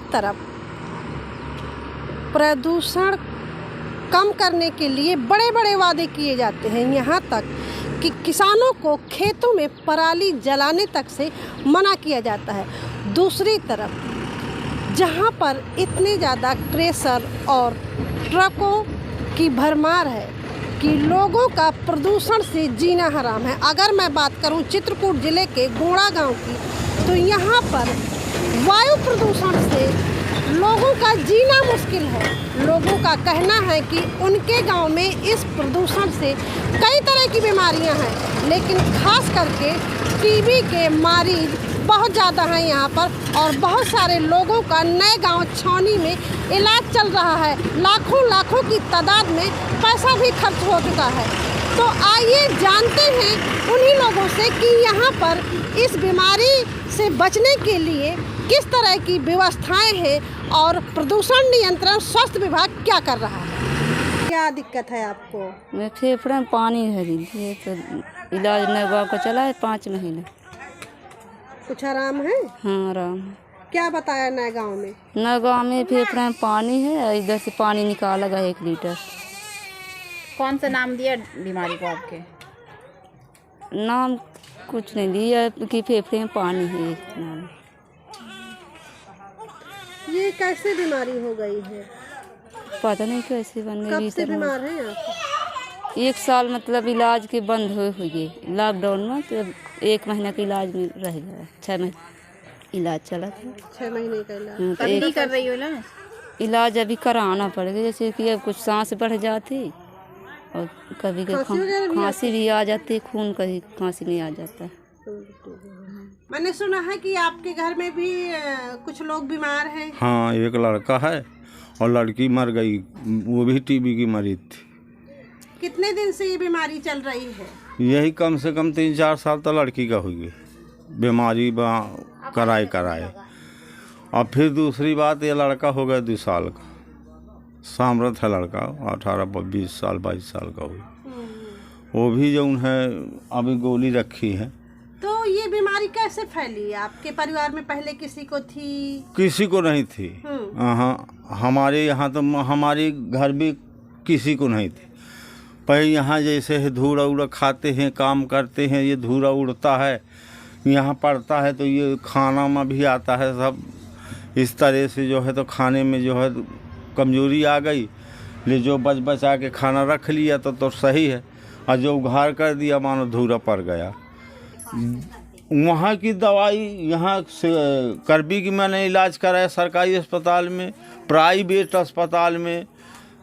तरफ प्रदूषण कम करने के लिए बड़े बड़े वादे किए जाते हैं, यहाँ तक कि किसानों को खेतों में पराली जलाने तक से मना किया जाता है। दूसरी तरफ जहाँ पर इतने ज़्यादा क्रेशर और ट्रकों की भरमार है कि लोगों का प्रदूषण से जीना हराम है। अगर मैं बात करूं चित्रकूट ज़िले के गोड़ा गांव की, तो यहाँ पर वायु प्रदूषण से लोगों का जीना मुश्किल है। लोगों का कहना है कि उनके गांव में इस प्रदूषण से कई तरह की बीमारियां हैं, लेकिन खास करके टीबी के मरीज बहुत ज़्यादा हैं यहाँ पर, और बहुत सारे लोगों का नए गांव छावनी में इलाज चल रहा है। लाखों की तादाद में पैसा भी खर्च हो चुका है। तो आइए जानते हैं उन्हीं लोगों से कि यहाँ पर इस बीमारी से बचने के लिए किस तरह की व्यवस्थाएं हैं और प्रदूषण नियंत्रण स्वास्थ्य विभाग क्या कर रहा है। क्या दिक्कत है आपको? मैं फेफड़े में पानी है दीदी, तो इलाज नए गाँव का चला है 5 महीने। कुछ आराम है? हाँ आराम। क्या बताया नए गाँव में? नए गाँव में फेफड़े में पानी है, इधर से पानी निकाला गया 1 लीटर। कौन सा नाम दिया बीमारी को आपके? नाम कुछ नहीं दिया कि फेफड़े में पानी है नाम। ये कैसे बीमारी हो गई है? पता नहीं कैसे बन गई। कब से बीमार हैं आप? 1 साल मतलब इलाज के बंद हुए लॉकडाउन में, तो 1 महीना के इलाज में रह गया। 6 महीने इलाज चला था। 6 महीने का इलाज। तो कभी कर रही हो ना? इलाज अभी कराना पड़ेगा, जैसे कि अब कुछ सांस बढ़ जाती और कभी खांसी भी आ जाती, खून कभी खांसी नहीं आ जाता। मैंने सुना है कि आपके घर में भी कुछ लोग बीमार हैं। हाँ, एक लड़का है और लड़की मर गई, वो भी टीबी की मरीज थी। कितने दिन से ये बीमारी चल रही है? यही कम से कम 3-4 साल तो लड़की का हुई बीमारी कराए। और फिर दूसरी बात, ये लड़का हो गया 2 साल का, सामर्थ है लड़का, 18-20 साल 22 साल का हुई। वो भी जो है अभी गोली रखी है। तो ये बीमारी कैसे फैली? आपके परिवार में पहले किसी को थी? किसी को नहीं थी। हाँ, हमारे यहाँ तो हमारे घर भी किसी को नहीं थी। पहले यहाँ जैसे है धूड़ा उड़ा खाते हैं, काम करते हैं, ये धूड़ा उड़ता है, यहाँ पड़ता है, तो ये खाना में भी आता है सब। इस तरह से जो है तो खाने में जो है कमजोरी आ गई, ले जो बचा के खाना रख लिया तो सही है, और जो उघार कर दिया मानो धूरा पड़ गया। वहाँ की दवाई यहाँ से करबी की मैंने इलाज कराया सरकारी अस्पताल में, प्राइवेट अस्पताल में,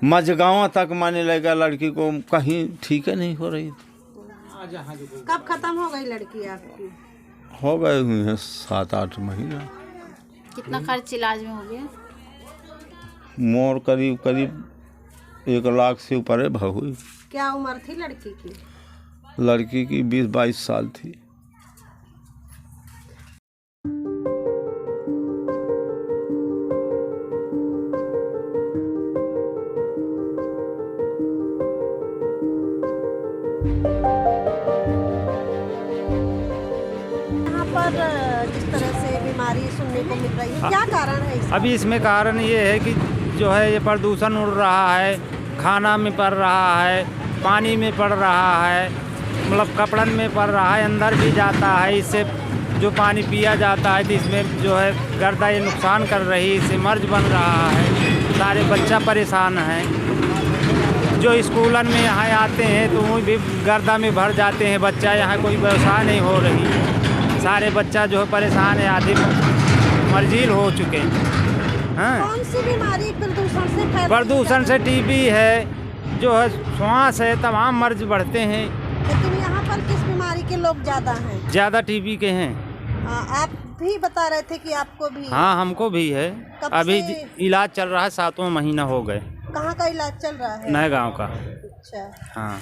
मझगाँव तक माने लगा, लड़की को कहीं ठीक है नहीं हो रही थी। कब खत्म हो गई लड़की आपकी? हो गए हुए हैं 7-8 महीना। कितना खर्च इलाज में हो गया? मोर करीब 1 लाख से ऊपर है हुई। क्या उम्र थी लड़की की? लड़की की 20-22 साल थी। यहाँ पर जिस तरह से बीमारी सुनने को मिल रही है, क्या कारण है इसका? अभी इसमें कारण ये है कि जो है ये प्रदूषण उड़ रहा है, खाना में पड़ रहा है, पानी में पड़ रहा है, मतलब कपड़न में पड़ रहा है, अंदर भी जाता है। इससे जो पानी पिया जाता है तो इसमें जो है गर्दा ये नुकसान कर रही है, इससे मर्ज बन रहा है। सारे बच्चा परेशान हैं। जो स्कूलन में यहाँ आते हैं तो वो भी गर्दा में भर जाते हैं बच्चा, यहाँ कोई व्यवस्था नहीं हो रही। सारे बच्चा जो है परेशान है, आधे मर्जील हो चुके हैं। हाँ, कौन सी बीमारी प्रदूषण से फैलती है? प्रदूषण से टीबी है, जो है श्वास है, तमाम मर्ज बढ़ते हैं। लेकिन यहाँ पर किस बीमारी के लोग ज़्यादा हैं? ज़्यादा टीबी के हैं। आप भी बता रहे थे कि आपको भी? हाँ, हमको भी है। अभी इलाज चल रहा है, 7वां महीना हो गए। कहाँ का इलाज चल रहा है? नए गाँव का। अच्छा, हाँ।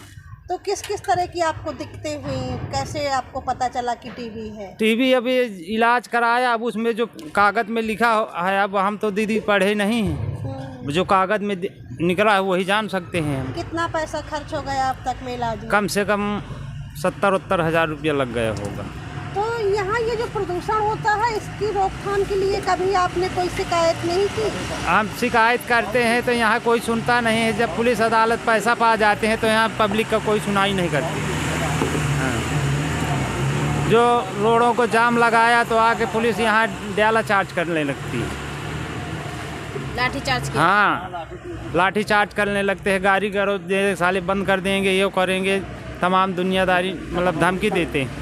तो किस तरह की आपको दिक्कतें हुई? कैसे आपको पता चला कि टीबी है? टीबी अभी इलाज कराया, अब उसमें जो कागज में लिखा है, अब हम तो दीदी पढ़े नहीं हैं, जो कागज में निकला है वही जान सकते हैं हम। कितना पैसा खर्च हो गया अब तक में इलाज में? कम से कम 70-70 हज़ार रुपया लग गया होगा। तो यहाँ ये जो प्रदूषण होता है इसकी रोकथाम के लिए कभी आपने कोई शिकायत नहीं की? हम शिकायत करते हैं तो यहाँ कोई सुनता नहीं है। जब पुलिस अदालत पैसा पा जाते हैं तो यहाँ पब्लिक का कोई सुनाई नहीं करती। हाँ। जो रोडों को जाम लगाया तो आके पुलिस यहाँ डाला चार्ज करने लगती है। लाठी चार्ज किया? हाँ, लाठी चार्ज करने लगते हैं। गाड़ी करो दे साले बंद कर देंगे, ये करेंगे, तमाम दुनियादारी मतलब धमकी देते हैं।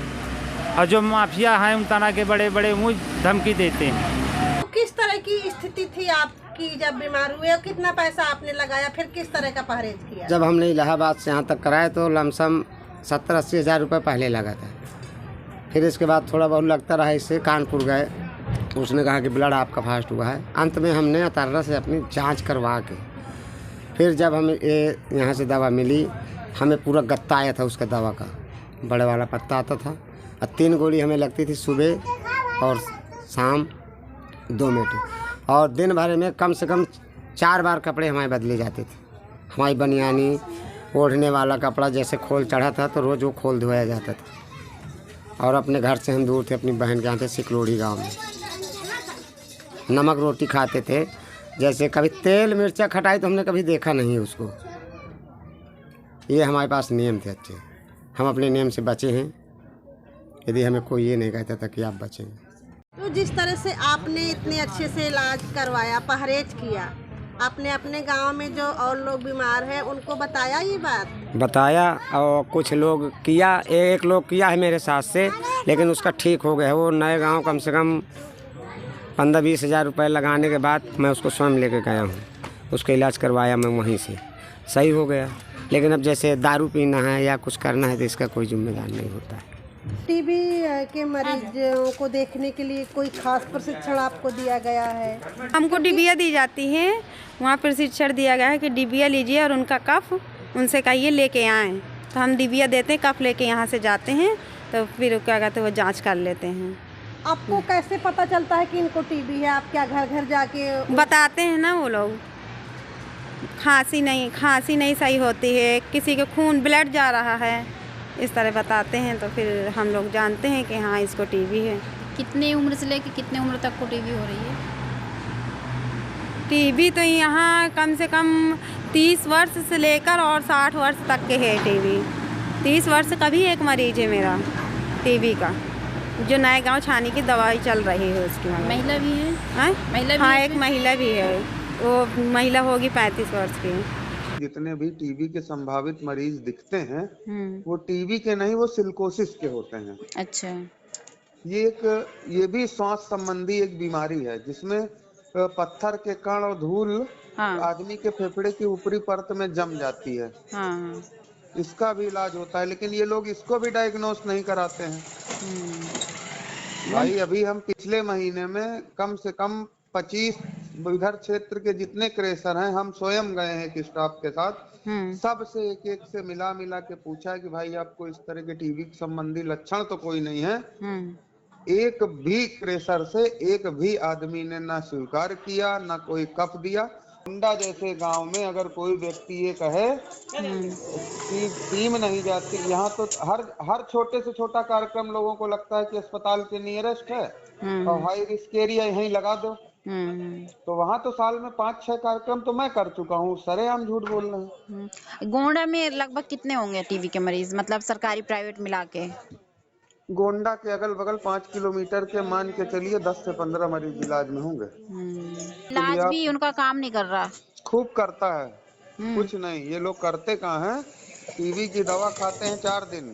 और जो माफिया हैं उन तरह के बड़े बड़े मुँह धमकी देते हैं। तो किस तरह की स्थिति थी आपकी जब बीमार हुए और कितना पैसा आपने लगाया, फिर किस तरह का परहेज किया? जब हमने इलाहाबाद से यहाँ तक कराया तो लमसम 70-80 हज़ार रुपये पहले लगा था। फिर इसके बाद थोड़ा बहुत लगता रहा। इससे कानपुर गए, उसने कहा कि ब्लड आपका फास्ट हुआ है। अंत में हमने अतारा से अपनी जांच करवा के फिर जब हमें यहाँ से दवा मिली, हमें पूरा गत्ता आया था उसका दवा का, बड़े वाला पत्ता आता था। और 3 गोली हमें लगती थी सुबह और शाम 2 मिनट। और दिन भर में कम से कम 4 बार कपड़े हमारे बदले जाते थे। हमारी बनियानी ओढ़ने वाला कपड़ा जैसे खोल चढ़ा था तो रोज़ वो खोल धोया जाता था। और अपने घर से हम दूर थे, अपनी बहन के यहाँ थे सिकलोड़ी गाँव में। नमक रोटी खाते थे, जैसे कभी तेल मिर्चा खटाई तो हमने कभी देखा नहीं उसको। ये हमारे पास नियम थे अच्छे, हम अपने नियम से बचे हैं। यदि हमें कोई ये नहीं कहता था कि आप बचेंगे। तो जिस तरह से आपने इतने अच्छे से इलाज करवाया, परहेज किया, आपने अपने गांव में जो और लोग बीमार हैं उनको बताया ये बात? बताया, और कुछ लोग किया, एक लोग किया है मेरे साथ से, लेकिन उसका ठीक हो गया। वो नए गांव कम से कम 15-20 हज़ार रुपये लगाने के बाद मैं उसको स्वयं लेके गया हूँ, उसका इलाज करवाया मैं वहीं से, सही हो गया। लेकिन अब जैसे दारू पीना है या कुछ करना है तो इसका कोई जिम्मेदार नहीं होता है। टीबी के मरीजों को देखने के लिए कोई खास प्रशिक्षण आपको दिया गया है? हमको डिबिया दी जाती है, वहाँ प्रशिक्षण दिया गया है कि डिबिया लीजिए और उनका कफ उनसे कहिए लेके आएँ। तो हम डिबिया देते हैं, कफ लेके यहाँ से जाते हैं, तो फिर क्या कहते हैं वो जांच कर लेते हैं। आपको कैसे पता चलता है कि इनको टीबी है? आप क्या घर घर जाके बताते हैं ना वो लोग। खांसी नहीं सही होती है, किसी के खून ब्लड जा रहा है, इस तरह बताते हैं, तो फिर हम लोग जानते हैं कि हाँ इसको टीबी है। कितने उम्र से लेकर कितने उम्र तक को टीबी हो रही है? टीबी तो यहाँ कम से कम 30 वर्ष से लेकर और 60 वर्ष तक के है टीबी। 30 वर्ष का भी एक मरीज है मेरा टीबी का, जो नए गांव छानी की दवाई चल रही है उसकी। महिला भी है? महिला भी हाँ, है? एक महिला भी है, वो महिला होगी 35 वर्ष की। जितने भी टीबी के संभावित मरीज दिखते हैं वो टीबी के नहीं, वो सिलिकोसिस के होते हैं। अच्छा। ये भी श्वास संबंधी एक बीमारी है जिसमें पत्थर के कण और धूल आदमी के फेफड़े की ऊपरी परत में जम जाती है। हाँ। इसका भी इलाज होता है, लेकिन ये लोग इसको भी डायग्नोस नहीं कराते हैं। भाई अभी हम पिछले महीने में कम से कम 25 इधर क्षेत्र के जितने क्रेशर हैं, हम स्वयं गए हैं एक स्टाफ के साथ, सब से एक से मिला के पूछा कि भाई आपको इस तरह के टीबी संबंधी लक्षण तो कोई नहीं है। एक भी क्रेशर से एक भी आदमी ने ना स्वीकार किया, ना कोई कफ दिया। गोंडा जैसे गांव में अगर कोई व्यक्ति ये कहे कि टीम नहीं जाती, यहाँ तो हर छोटे से छोटा कार्यक्रम लोगों को लगता है कि अस्पताल के नियरेस्ट है और हाई रिस्क एरिया यहीं लगा दो। तो वहाँ तो साल में 5-6 कार्यक्रम तो मैं कर चुका हूँ, सरेआम झूठ बोल रहे हैं। गोंडा में लगभग कितने होंगे टीबी के मरीज, मतलब सरकारी प्राइवेट मिला के? गोंडा के अगल बगल 5 किलोमीटर के मान के चलिए 10 से 15 मरीज इलाज में होंगे। इलाज भी उनका काम नहीं कर रहा? खूब करता है, कुछ नहीं। ये लोग करते कहाँ हैं, टीबी की दवा खाते हैं 4 दिन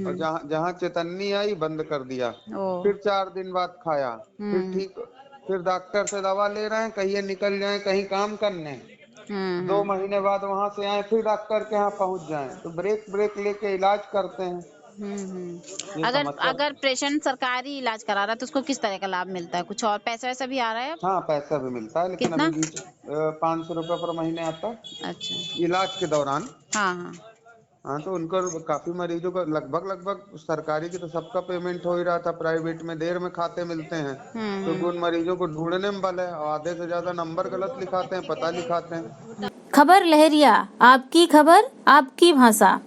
और जहाँ चेतन्नी आई बंद कर दिया, फिर 4 दिन बाद खाया, फिर ठीक, फिर डॉक्टर से दवा ले रहे हैं, कहीं निकल जाए कहीं काम करने, 2 महीने बाद वहाँ से आए फिर डॉक्टर के यहाँ पहुँच जाएं, तो ब्रेक लेके इलाज करते हैं। अगर पेशेंट सरकारी इलाज करा रहा है तो उसको किस तरह का लाभ मिलता है? कुछ और पैसा वैसा भी आ रहा है? हाँ, पैसा भी मिलता है, लेकिन कितना? अभी 500 रुपए पर महीने आता है। अच्छा। इलाज के दौरान। हाँ, तो उनको काफी मरीजों का लगभग सरकारी की तो सबका पेमेंट हो ही रहा था, प्राइवेट में देर में खाते मिलते हैं, तो उन मरीजों को ढूंढने में बल है, आधे से ज्यादा नंबर गलत लिखाते हैं, पता लिखाते हैं। खबर लहरिया, आपकी खबर आपकी भाषा।